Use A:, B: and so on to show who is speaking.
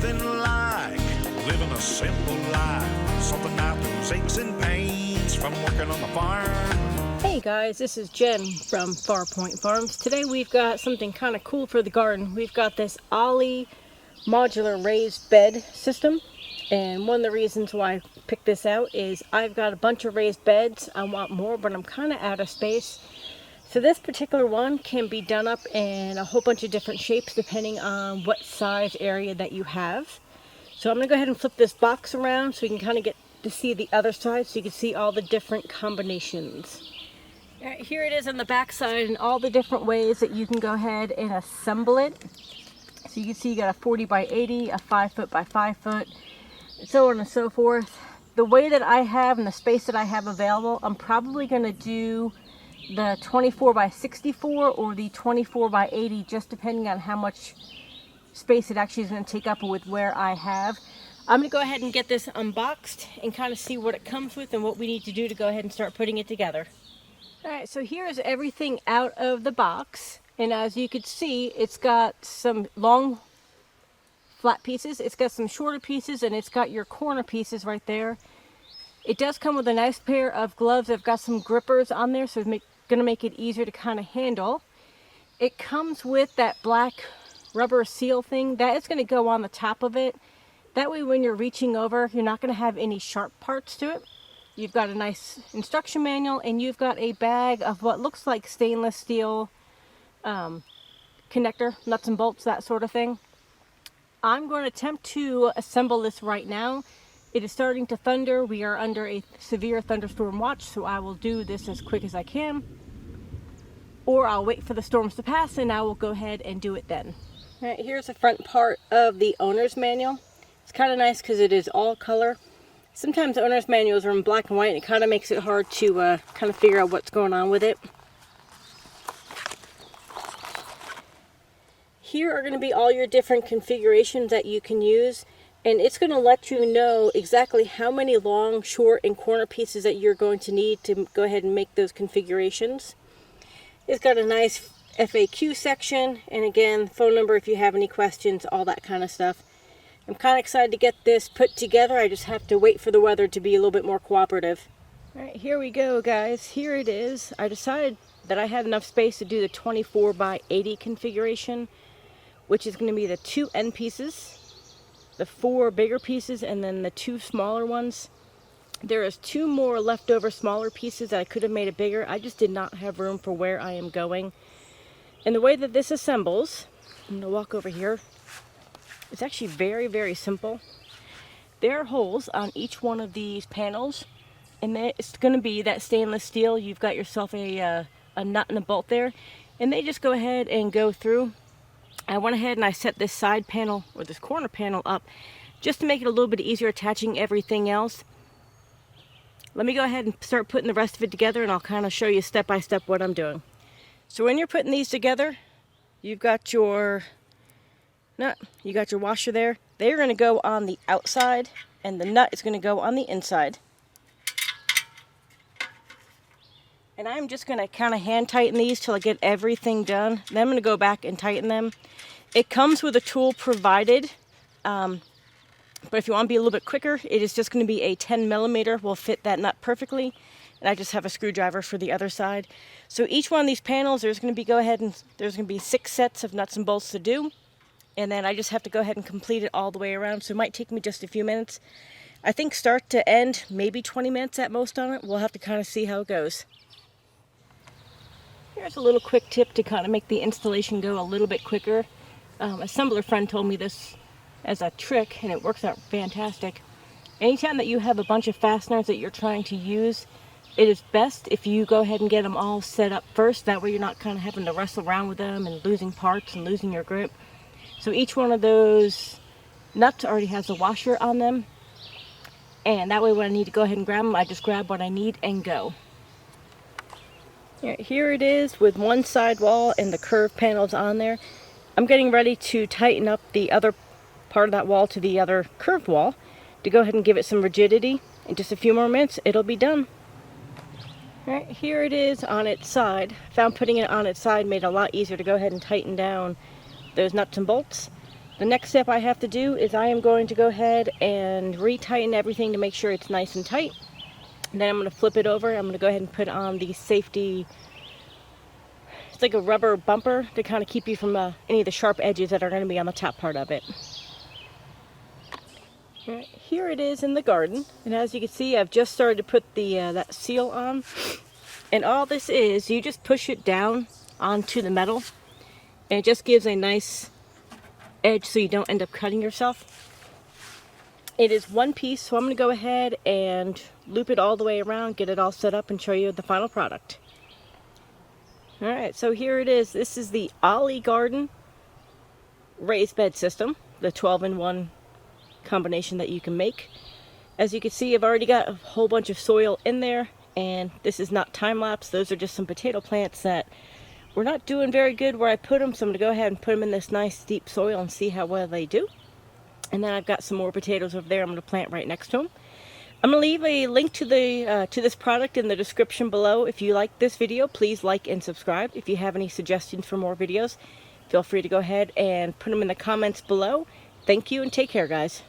A: nothing like living a simple life. Something out those aches and pains from working on the farm.
B: Hey guys, this is Jen from Farpoint Farms. Today we've got something kind of cool for the garden. We've got this Olle modular raised bed system. And one of the reasons why I picked this out is I've got a bunch of raised beds. I want more, but I'm kind of out of space. So this particular one can be done up in a whole bunch of different shapes depending on what size area that you have. So I'm going to go ahead and flip this box around so you can kind of get to see the other side so you can see all the different combinations. All right, here it is on the back side and all the different ways that you can go ahead and assemble it. So you can see you got a 40 by 80, a 5 foot by 5 foot, and so on and so forth. The way that I have and the space that I have available, I'm probably going to do the 24 by 64 or the 24 by 80, just depending on how much space it actually is going to take up with where I have. I'm going to go ahead and get this unboxed and kind of see what it comes with and what we need to do to go ahead and start putting it together. Alright, so here's everything out of the box, and as you can see, it's got some long flat pieces, it's got some shorter pieces, and it's got your corner pieces right there. It does come with a nice pair of gloves. I've got some grippers on there, so it's going to make it easier to kind of handle. It comes with that black rubber seal thing that is going to go on the top of it. That way when you're reaching over, you're not going to have any sharp parts to it. You've got a nice instruction manual, and you've got a bag of what looks like stainless steel connector, nuts and bolts, that sort of thing. I'm going to attempt to assemble this right now. It is starting to thunder. We are under a severe thunderstorm watch, so I will do this as quick as I can. Or I'll wait for the storms to pass and I will go ahead and do it then. All right, here's the front part of the owner's manual. It's kind of nice because it is all color. Sometimes owner's manuals are in black and white, and it kind of makes it hard to kind of figure out what's going on with it. Here are going to be all your different configurations that you can use, and it's going to let you know exactly how many long, short, and corner pieces that you're going to need to go ahead and make those configurations. It's got a nice FAQ section, and again, phone number if you have any questions, all that kind of stuff. I'm kind of excited to get this put together. I just have to wait for the weather to be a little bit more cooperative. Alright, here we go guys. Here it is. I decided that I had enough space to do the 24 by 80 configuration, which is going to be the 2 end pieces, the 4 bigger pieces, and then the 2 smaller ones. There is 2 more leftover smaller pieces that I could have made it bigger. I just did not have room for where I am going. And the way that this assembles, I'm going to walk over here. It's actually very, very simple. There are holes on each one of these panels, and it's going to be that stainless steel. You've got yourself a nut and a bolt there, and they just go ahead and go through. I went ahead and I set this side panel, or this corner panel, up just to make it a little bit easier attaching everything else. Let me go ahead and start putting the rest of it together, and I'll kind of show you step by step what I'm doing. So when you're putting these together, you've got your nut, you got your washer there. They're going to go on the outside, and the nut is going to go on the inside. And I'm just going to kind of hand tighten these till I get everything done. Then I'm going to go back and tighten them. It comes with a tool provided, but if you want to be a little bit quicker, it is just going to be a 10 millimeter. Will fit that nut perfectly. And I just have a screwdriver for the other side. So each one of these panels, there's going to be 6 sets of nuts and bolts to do. And then I just have to go ahead and complete it all the way around. So it might take me just a few minutes. I think start to end, maybe 20 minutes at most on it. We'll have to kind of see how it goes. Here's a little quick tip to kind of make the installation go a little bit quicker. A assembler friend told me this as a trick, and it works out fantastic. Anytime that you have a bunch of fasteners that you're trying to use, it is best if you go ahead and get them all set up first. That way you're not kind of having to wrestle around with them and losing parts and losing your grip. So each one of those nuts already has a washer on them, and that way when I need to go ahead and grab them, I just grab what I need and go. Here it is with one side wall and the curved panels on there. I'm getting ready to tighten up the other part of that wall to the other curved wall to go ahead and give it some rigidity. In just a few more minutes, it'll be done. Alright, here it is on its side. I found putting it on its side made it a lot easier to go ahead and tighten down those nuts and bolts. The next step I have to do is I am going to go ahead and retighten everything to make sure it's nice and tight. And then I'm going to flip it over. I'm going to go ahead and put on the safety, it's like a rubber bumper to kind of keep you from any of the sharp edges that are going to be on the top part of it. Right, here it is in the garden, and as you can see, I've just started to put the that seal on. And all this is, you just push it down onto the metal, and it just gives a nice edge so you don't end up cutting yourself. It is one piece, so I'm going to go ahead and loop it all the way around, get it all set up, and show you the final product. Alright, so here it is. This is the Olle Garden raised bed system, the 12-in-1 combination that you can make. As you can see, I've already got a whole bunch of soil in there, and this is not time-lapse. Those are just some potato plants that were not doing very good where I put them, so I'm going to go ahead and put them in this nice deep soil and see how well they do. And then I've got some more potatoes over there I'm going to plant right next to them. I'm going to leave a link to this product in the description below. If you like this video, please like and subscribe. If you have any suggestions for more videos, feel free to go ahead and put them in the comments below. Thank you and take care, guys.